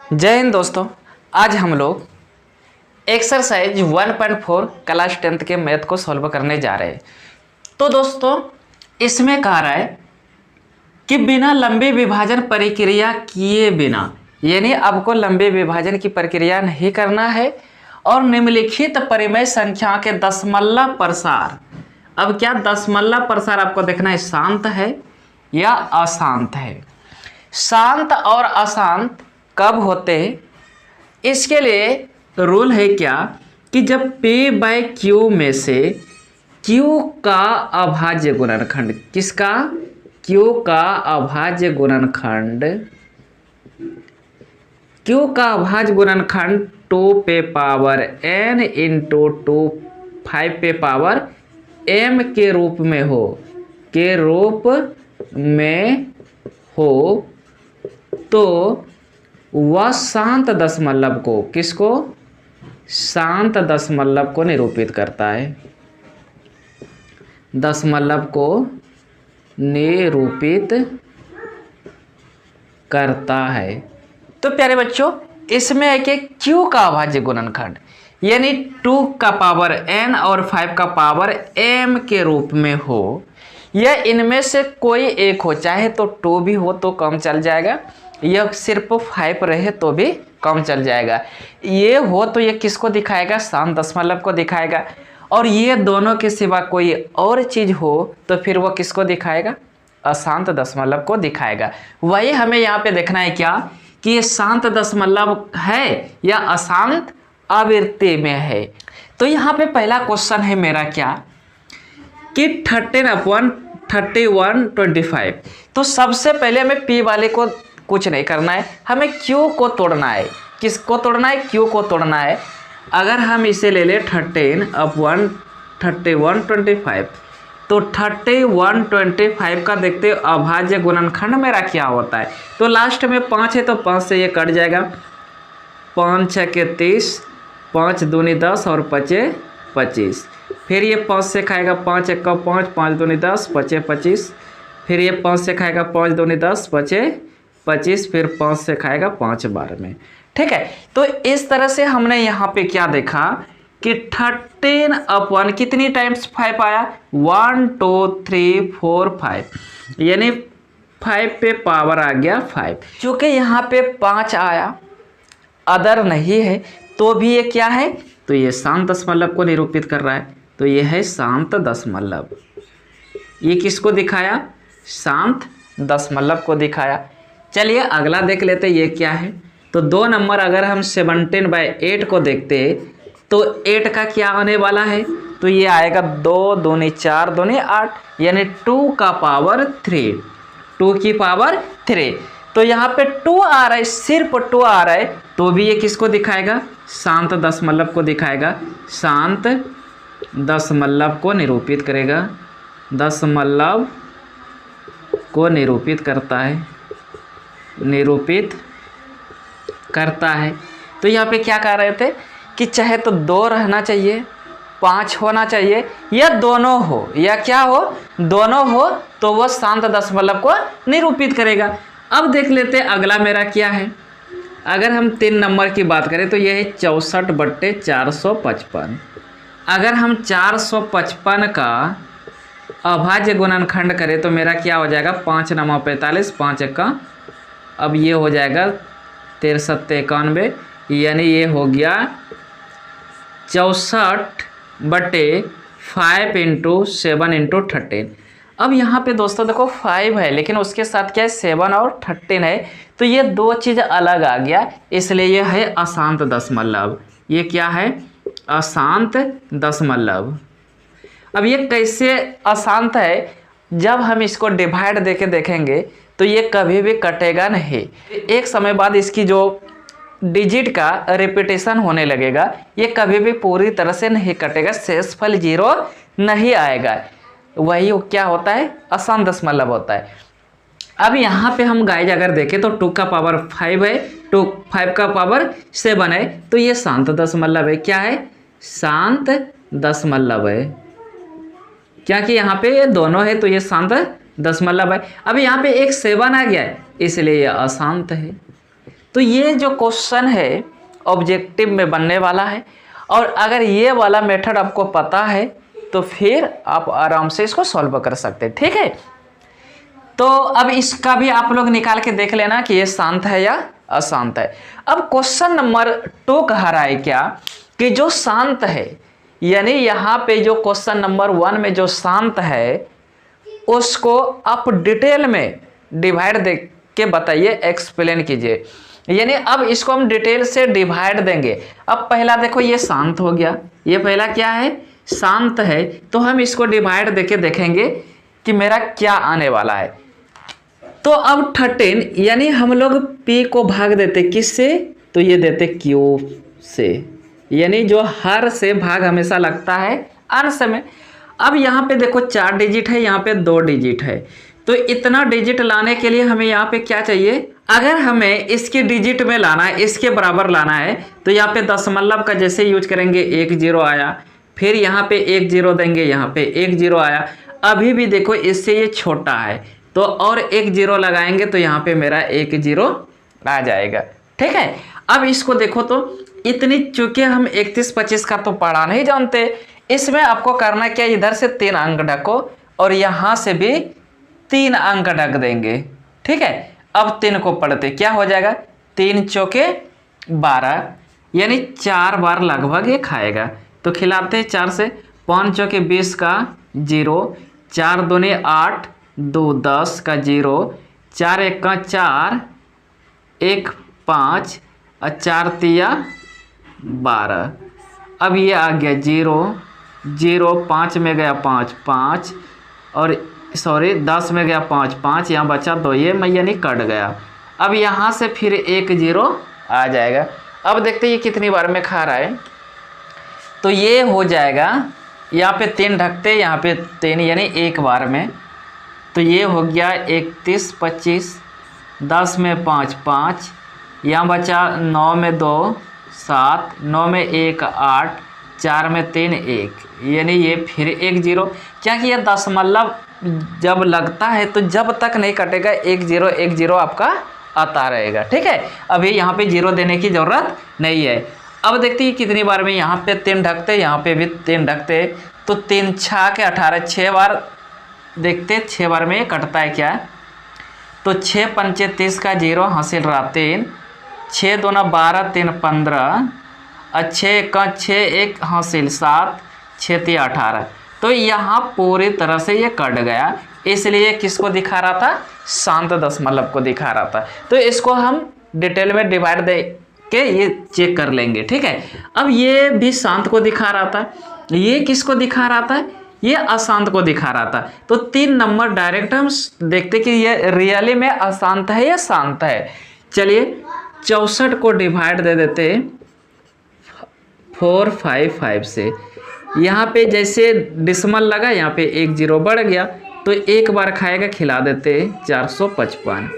जय हिंद दोस्तों। आज हम लोग एक्सरसाइज 1.4 क्लास 10th के मैथ को सॉल्व करने जा रहे हैं। तो दोस्तों इसमें कह रहा है कि बिना लंबे विभाजन प्रक्रिया किए बिना, यानी आपको लंबे विभाजन की प्रक्रिया नहीं करना है और निम्नलिखित परिमेय संख्या के दशमलव प्रसार। अब क्या दशमलव प्रसार आपको देखना है, शांत है या अशांत है। शांत और अशांत कब होते हैं, इसके लिए रूल है क्या कि जब P/Q में से Q का अभाज्य गुणनखंड, किसका, Q का अभाज्य गुणनखंड, Q का अभाज्य गुणनखंड 2 पे पावर n इंटू 2 5 पे पावर m के रूप में हो तो वह शांत दशमलव को, किसको, शांत दशमलव को निरूपित करता है, दशमलव को निरूपित करता है। तो प्यारे बच्चों इसमें है कि Q का अभाज्य गुणनखंड यानी 2 का पावर n और 5 का पावर m के रूप में हो, यह इनमें से कोई एक हो, चाहे तो 2 भी हो तो कम चल जाएगा, यह सिर्फ 5 रहे तो भी कम चल जाएगा। ये हो तो ये किसको दिखाएगा, शांत दशमलव को दिखाएगा, और ये दोनों के सिवा कोई और चीज़ हो तो फिर वो किसको दिखाएगा, अशांत दशमलव को दिखाएगा। वही हमें यहाँ पे देखना है क्या कि ये शांत दशमलव है या अशांत आवृत्ति में है। तो यहाँ पे पहला क्वेश्चन है मेरा क्या कि 13/31/25। तो सबसे पहले हमें P वाले को कुछ नहीं करना है, हमें Q को तोड़ना है। किसको तोड़ना है, Q को तोड़ना है। अगर हम इसे ले ले 13/31/25 तो 31/25 का देखते हो अभाज्य गुणनखंड मेरा क्या होता है। तो लास्ट में 5 है तो 5 से ये कट जाएगा, 5 6 के 30, 5 दूनी 10 और 5 25। फिर ये 5 से खाएगा, 5 1 5, 5 दूनी 10, 5 25। फिर ये 5 से खाएगा, 5 दूनी 10, 5 25। फिर 5 से खाएगा, 5 12 में। ठीक है, तो इस तरह से हमने यहाँ पे क्या देखा कि 13 कितनी टाइम्स 5 आया, 1 2 3 4 5, यानी 5 पे पावर आ गया 5। चूँकि यहाँ पे 5 आया, अदर नहीं है, तो भी ये क्या है, तो ये शांत दशमलव को निरूपित कर रहा है, तो ये है शांत दशमलव। ये किसको दिखाया, शांत दशमलव को दिखाया। चलिए अगला देख लेते ये क्या है। तो 2 नंबर अगर हम 17/8 को देखते तो 8 का क्या आने वाला है, तो ये आएगा 2 दूनी 4 दूनी 8, यानी 2 का पावर 3, 2 की पावर 3। तो यहाँ पे 2 आ रहा है, सिर्फ 2 आ रहा है, तो भी ये किसको दिखाएगा, शांत दशमलव को दिखाएगा, शांत दशमलव को निरूपित करेगा, दशमलव को निरूपित करता है, निरूपित करता है। तो यहाँ पे क्या कह रहे थे कि चाहे तो 2 रहना चाहिए, 5 होना चाहिए, या दोनों हो, या क्या हो, दोनों हो, तो वह शांत दशमलव को निरूपित करेगा। अब देख लेते अगला मेरा क्या है। अगर हम 3 नंबर की बात करें तो यह है 64/455। अगर हम 455 का अभाज्य गुणनखंड करें तो मेरा क्या हो जाएगा, 5 9 45, 5 1 का, अब ये हो जाएगा 13 7 91, यानी ये हो गया 64/5 इंटू 7 इंटू 13। अब यहाँ पे दोस्तों देखो 5 है, लेकिन उसके साथ क्या है, 7 और 13 है, तो ये 2 चीज़ अलग आ गया, इसलिए ये है अशांत दशमलव। ये क्या है, अशांत दशमलव। अब ये कैसे अशांत है, जब हम इसको डिवाइड देके देखेंगे तो ये कभी भी कटेगा नहीं। एक समय बाद इसकी जो डिजिट का रिपीटेशन होने लगेगा, ये कभी भी पूरी तरह से नहीं कटेगा, शेषफल 0 नहीं आएगा। वही क्या होता है, अशांत दशमलव होता है। अब यहाँ पे हम गाइज अगर देखें तो 2 का पावर 5 है, 5 का पावर 7 है, तो ये शांत दशमलव है। क्या है, शांत दशमलव है, क्या कि यहाँ पे ये दोनों है तो ये शांत दशमलव है। अब यहाँ पे एक 7 आ गया है, इसलिए ये अशांत है। तो ये जो क्वेश्चन है ऑब्जेक्टिव में बनने वाला है, और अगर ये वाला मेथड आपको पता है तो फिर आप आराम से इसको सॉल्व कर सकते हैं। ठीक है, तो अब इसका भी आप लोग निकाल के देख लेना कि ये शांत है या अशांत है। अब क्वेश्चन नंबर 2 कह रहा है क्या कि जो शांत है, यानी यहाँ पे जो क्वेश्चन नंबर 1 में जो शांत है उसको आप डिटेल में डिवाइड दे के बताइए, एक्सप्लेन कीजिए। यानी अब इसको हम डिटेल से डिवाइड देंगे। अब पहला देखो ये शांत हो गया, ये पहला क्या है, शांत है, तो हम इसको डिवाइड देके देखेंगे कि मेरा क्या आने वाला है। तो अब 13 यानी हम लोग P को भाग देते किससे, तो ये देते Q से, यानी जो हर से भाग हमेशा लगता है अंश में। अब यहाँ पे देखो 4 डिजिट है, यहाँ पे 2 डिजिट है, तो इतना डिजिट लाने के लिए हमें यहाँ पे क्या चाहिए, अगर हमें इसके डिजिट में लाना है, इसके बराबर लाना है, तो यहाँ पे दशमलव का जैसे यूज करेंगे 1 0 आया, फिर यहाँ पे 1 0 देंगे, यहाँ पे 1 0 आया। अभी भी देखो इससे ये छोटा है तो और 1 0 लगाएंगे तो यहाँ पे मेरा 1 0 आ जाएगा। ठीक है, अब इसको देखो तो इतनी, चूंकि हम 31 25 का तो पढ़ा नहीं जानते, इसमें आपको करना क्या, इधर से 3 अंक ढको और यहाँ से भी 3 अंक ढक देंगे। ठीक है, अब 3 को पढ़ते क्या हो जाएगा, 3 चौके 12, यानी 4 बार लगभग ये खाएगा। तो खिलाते हैं 4 से, 5 चौके 20 का 0, 4 दूनी 8, 2 10 का 0, 4 1 का 4, 1 5 और 4 तिया 12। अब ये आ गया 0 0, 5 में गया 5 5, और सॉरी 10 में गया 5 5, यहाँ बचा 2, ये मैं यानी कट गया। अब यहाँ से फिर 1 0 आ जाएगा। अब देखते ये कितनी बार में खा रहा है, तो ये हो जाएगा, यहाँ पे 3 ढकते, यहाँ पे 3 यानी 1 बार में, तो ये हो गया 31 25, 10 में 5 5, यहाँ बचा 9 में 2 7, 9 में 1 8, 4 में 3 1, यानी ये फिर 1 0। क्या कि ये दशमलव जब लगता है तो जब तक नहीं कटेगा 1 0 आपका आता रहेगा। ठीक है, अभी यहाँ पे 0 देने की ज़रूरत नहीं है। अब देखते हैं कितनी बार में, यहाँ पे 3 ढकते, यहाँ पे भी 3 ढकते, तो 3 6 के 18, 6 बार देखते, 6 बार में कटता है क्या, तो 6 पंचे 30 का 0 हासिल रहा 3, 6 दूना 12 3 15, और 6 का 6 1 हासिल 7, 6 3 18। तो यहाँ पूरी तरह से ये कट गया, इसलिए किसको दिखा रहा था, शांत दशमलव को दिखा रहा था। तो इसको हम डिटेल में डिवाइड दे के ये चेक कर लेंगे। ठीक है, अब ये भी शांत को दिखा रहा था, ये किसको दिखा रहा था, ये अशांत को दिखा रहा था। तो 3 नंबर डायरेक्ट हम देखते कि ये रियली में अशांत है या शांत है। चलिए 64 को डिवाइड दे देते 4 5 5 से, यहाँ पे जैसे डिसमल लगा, यहाँ पे 1 0 बढ़ गया, तो 1 बार खाएगा, खिला देते 455।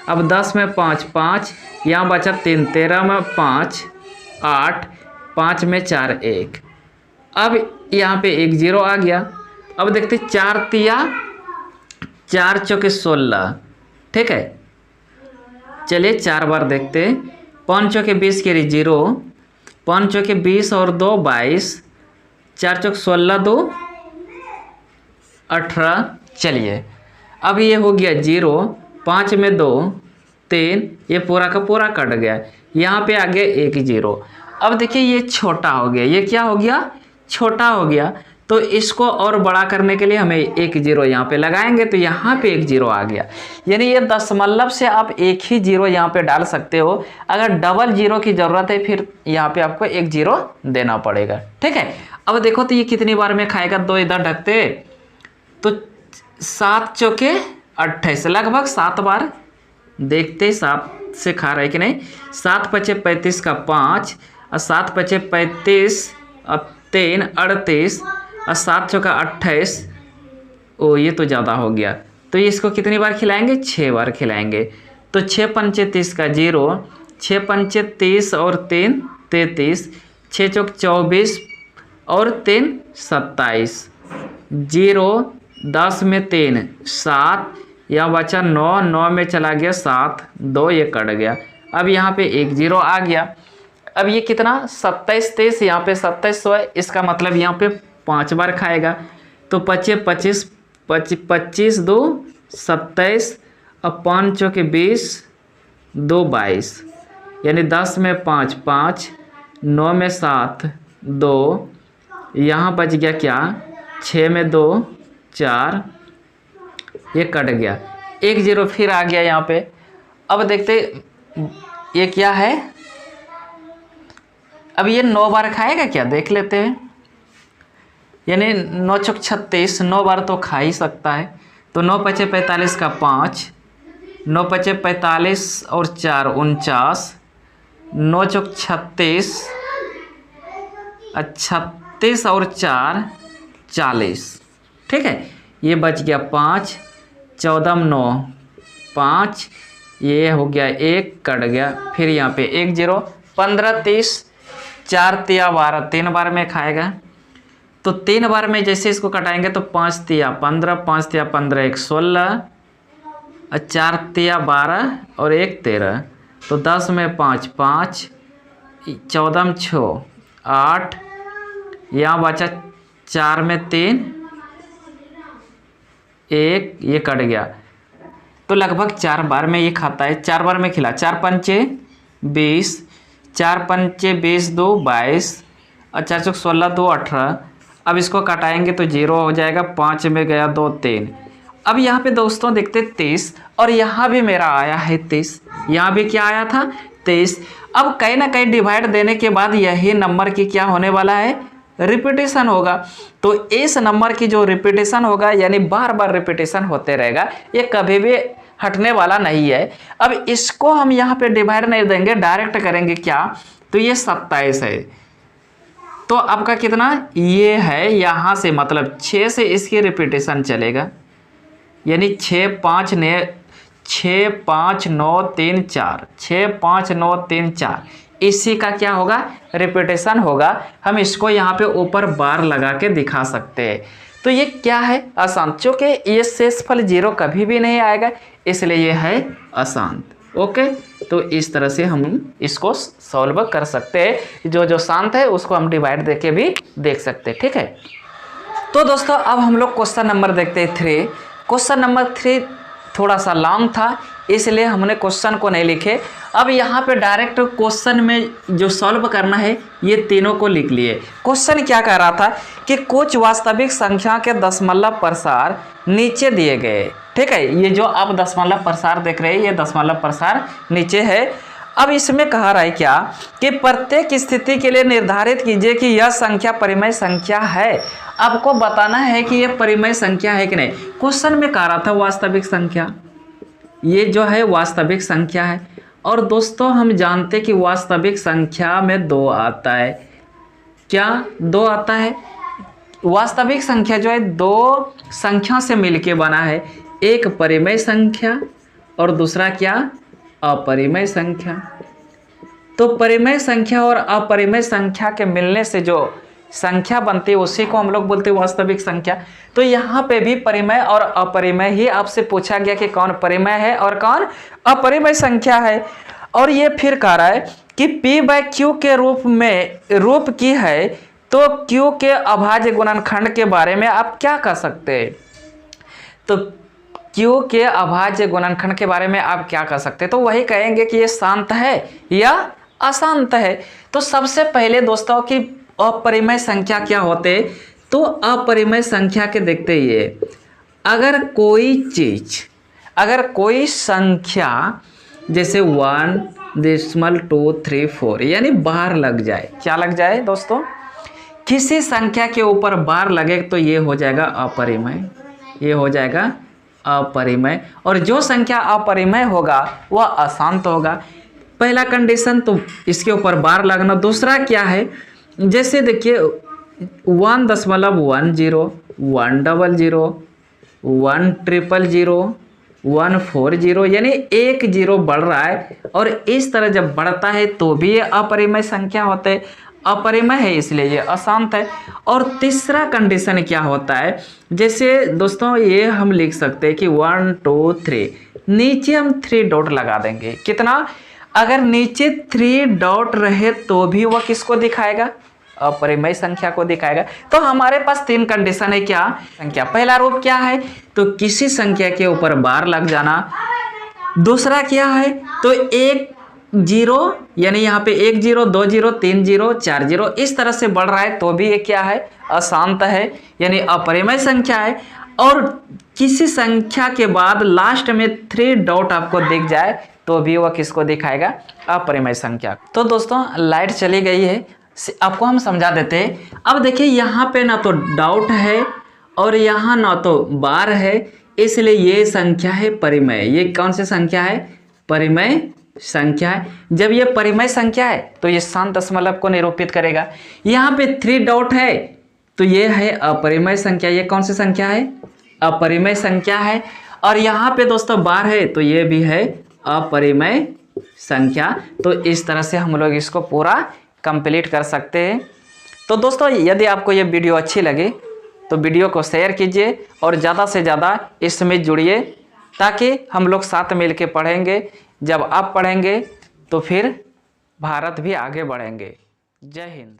अब 10 में 5 5, यहाँ बचा 3, 13 में 5 8, 5 में 4 1। अब यहाँ पे 1 0 आ गया। अब देखते 4 तिया 4 चौके 16। ठीक है, चलिए 4 बार देखते, 5 चौके 20 के 0, 5 चौके 20 और 2 22, 4 चौक 16 2 18। चलिए अब ये हो गया 0, 5 में 2 3, ये पूरा का पूरा कट गया, यहाँ पे आ गया 1 0। अब देखिए ये छोटा हो गया, ये क्या हो गया, छोटा हो गया। तो इसको और बड़ा करने के लिए हमें 1 0 यहाँ पे लगाएंगे, तो यहाँ पे 1 0 आ गया। यानी ये दशमलव से आप एक ही 0 यहाँ पे डाल सकते हो। अगर डबल 0 की ज़रूरत है फिर यहाँ पे आपको 1 0 देना पड़ेगा। ठीक है, अब देखो तो ये कितनी बार में खाएगा, 2 इधर ढकते, तो 7 चौके 28, लगभग 7 बार देखते 7 से खा रहा है कि नहीं। 7 पचे 35 का 5, और 7 पचे 35 और 3 38, और 7 चौका 28। ओ ये तो ज़्यादा हो गया, तो इसको कितनी बार खिलाएंगे, 6 बार खिलाएंगे। तो 6 पंचे 30 का 0, 6 पंचे 30 और 3 33, 6 चौक 24 और 3 27, 0 10 में 3 7, यहाँ बचा 9, 9 में चला गया 7, 2 ये कट गया। अब यहाँ पे 1 0 आ गया। अब ये कितना 27 23, यहाँ पे 2700 है, इसका मतलब यहाँ पे 5 बार खाएगा। तो 25 25 25 2 27, अब 5 चौके 20, 2 22, यानी 10 में 5 5, 9 में 7 2, यहाँ बच गया क्या 6 में 2 4, ये कट गया। 1 0 फिर आ गया यहाँ पे। अब देखते ये क्या है, अब ये 9 बार खाएगा क्या, देख लेते हैं। यानी 9 चौक 36, 9 बार तो खा ही सकता है। तो 9 पचे 45 का 5, 9 पचे 45 और 4 49, 9 चौक 36, 36 और 4 40, ठीक है। ये बच गया 5, 14 9 5, ये हो गया 1 कट गया। फिर यहाँ पे 1 0, 15 30, 4 तिया 12, 3 बार में खाएगा। तो 3 बार में जैसे इसको कटाएंगे तो 5 तिया 15, 5 तिया 15, 1 16, 4 तिया 12 और 1 13, तो 10 में 5 5, 14 में 6 8, यहाँ बचा 4 में 3 1, ये कट गया। तो लगभग 4 बार में ये खाता है। 4 बार में खिला, 4 पंचे 20, 4 पंचे 20 2 22 और 4 चौक 16 2 18। अब इसको कटाएंगे तो 0 हो जाएगा, 5 में गया 2 3। अब यहाँ पे दोस्तों देखते 23, और यहाँ भी मेरा आया है 23, यहाँ भी क्या आया था 23। अब कहीं ना कहीं डिवाइड देने के बाद यही नंबर की क्या होने वाला है, रिपीटेशन होगा। तो इस नंबर की जो रिपीटेशन होगा, यानी बार बार रिपीटेशन होते रहेगा, ये कभी भी हटने वाला नहीं है। अब इसको हम यहाँ पे डिवाइड नहीं देंगे, डायरेक्ट करेंगे क्या, तो ये 27 है। तो आपका कितना ये है, यहाँ से मतलब 6 से इसकी रिपीटेशन चलेगा, यानी 6 5 9 3 4, 6 5 9 3 4, इसी का क्या होगा, रिपीटेशन होगा। हम इसको यहाँ पे ऊपर बार लगा के दिखा सकते हैं। तो ये क्या है, अशांत, चूँकि ये शेषफल 0 कभी भी नहीं आएगा, इसलिए ये है अशांत। ओके, तो इस तरह से हम इसको सॉल्व कर सकते हैं। जो शांत है उसको हम डिवाइड देके भी देख सकते हैं, ठीक है। तो दोस्तों अब हम लोग क्वेश्चन नंबर देखते हैं 3। क्वेश्चन नंबर 3 थोड़ा सा लॉन्ग था, इसलिए हमने क्वेश्चन को नहीं लिखे। अब यहाँ पे डायरेक्ट क्वेश्चन में जो सॉल्व करना है, ये तीनों को लिख लिए। क्वेश्चन क्या कह रहा था कि कुछ वास्तविक संख्या के दशमलव प्रसार नीचे दिए गए, ठीक है। ये जो आप दशमलव प्रसार देख रहे हैं, ये दशमलव प्रसार नीचे है। अब इसमें कहा रहा है क्या कि प्रत्येक स्थिति के लिए निर्धारित कीजिए कि यह संख्या परिमेय संख्या है। आपको बताना है कि यह परिमेय संख्या है कि नहीं। क्वेश्चन में कह रहा था वास्तविक संख्या, ये जो है वास्तविक संख्या है। और दोस्तों हम जानते कि वास्तविक संख्या में 2 आता है। क्या 2 आता है? वास्तविक संख्या जो है 2 संख्या से मिलके बना है, एक परिमेय संख्या और दूसरा क्या, अपरिमेय संख्या। तो परिमेय संख्या और अपरिमेय संख्या के मिलने से जो संख्या बनती है उसी को हम लोग बोलते हैं वास्तविक संख्या। तो यहाँ पे भी परिमेय और अपरिमेय ही आपसे पूछा गया कि कौन परिमेय है और कौन अपरिमेय संख्या है। और ये फिर कह रहा है कि p/q के रूप की है, तो q के अभाज्य गुणनखंड के बारे में आप क्या कह सकते हैं। तो q के अभाज्य गुणनखंड के बारे में आप क्या कह सकते हैं, तो वही कहेंगे कि ये शांत है या अशांत है। तो सबसे पहले दोस्तों कि अपरिमेय संख्या क्या होते, तो अपरिमेय संख्या के देखते ही अगर कोई संख्या जैसे 1.234 यानी बार लग जाए, क्या लग जाए दोस्तों, किसी संख्या के ऊपर बार लगे तो ये हो जाएगा अपरिमेय, ये हो जाएगा अपरिमेय। और जो संख्या अपरिमेय होगा वह अशांत होगा। पहला कंडीशन तो इसके ऊपर बार लगना। दूसरा क्या है, जैसे देखिए 1.10, 100, 100, 140, यानी 1 0 बढ़ रहा है। और इस तरह जब बढ़ता है तो भी ये अपरिमेय संख्या होते हैं, अपरिमेय है इसलिए ये अशांत है। और तीसरा कंडीशन क्या होता है, जैसे दोस्तों ये हम लिख सकते हैं कि 1 2 3, नीचे हम 3 डॉट लगा देंगे। कितना, अगर नीचे 3 डॉट रहे तो भी वह किसको दिखाएगा? अपरिमेय संख्या को दिखाएगा। तो हमारे पास 3 कंडीशन है। क्या संख्या? पहला रूप क्या है? तो किसी संख्या के ऊपर बार लग जाना। दूसरा क्या है? तो 1 0 यानी यहाँ पे 1 0 2 0 3 0 4 0 इस तरह से बढ़ रहा है तो भी ये क्या है? अशांत है यानी अपरिमेय संख्या है। और किसी संख्या के बाद लास्ट में 3 डॉट आपको दिख जाए तो भी वह किसको दिखाएगा? अपरिमेय संख्या। तो दोस्तों लाइट चली गई है, आपको हम समझा देते हैं। अब देखिए यहाँ पे ना तो डॉट है और यहाँ ना तो बार है, इसलिए ये संख्या है परिमेय। ये कौन सी संख्या है? परिमेय संख्या है। जब ये परिमेय संख्या है तो ये शांत दशमलव को निरूपित करेगा। यहाँ पे 3 डॉट है तो ये है अपरिमेय संख्या। ये कौन सी संख्या है? अपरिमेय संख्या है। और यहाँ पे दोस्तों बार है तो ये भी है अपरिमेय संख्या। तो इस तरह से हम लोग इसको पूरा कंप्लीट कर सकते हैं। तो दोस्तों यदि आपको ये वीडियो अच्छी लगे तो वीडियो को शेयर कीजिए और ज़्यादा से ज़्यादा इसमें जुड़िए, ताकि हम लोग साथ मिल के पढ़ेंगे। जब आप पढ़ेंगे तो फिर भारत भी आगे बढ़ेंगे। जय हिंद।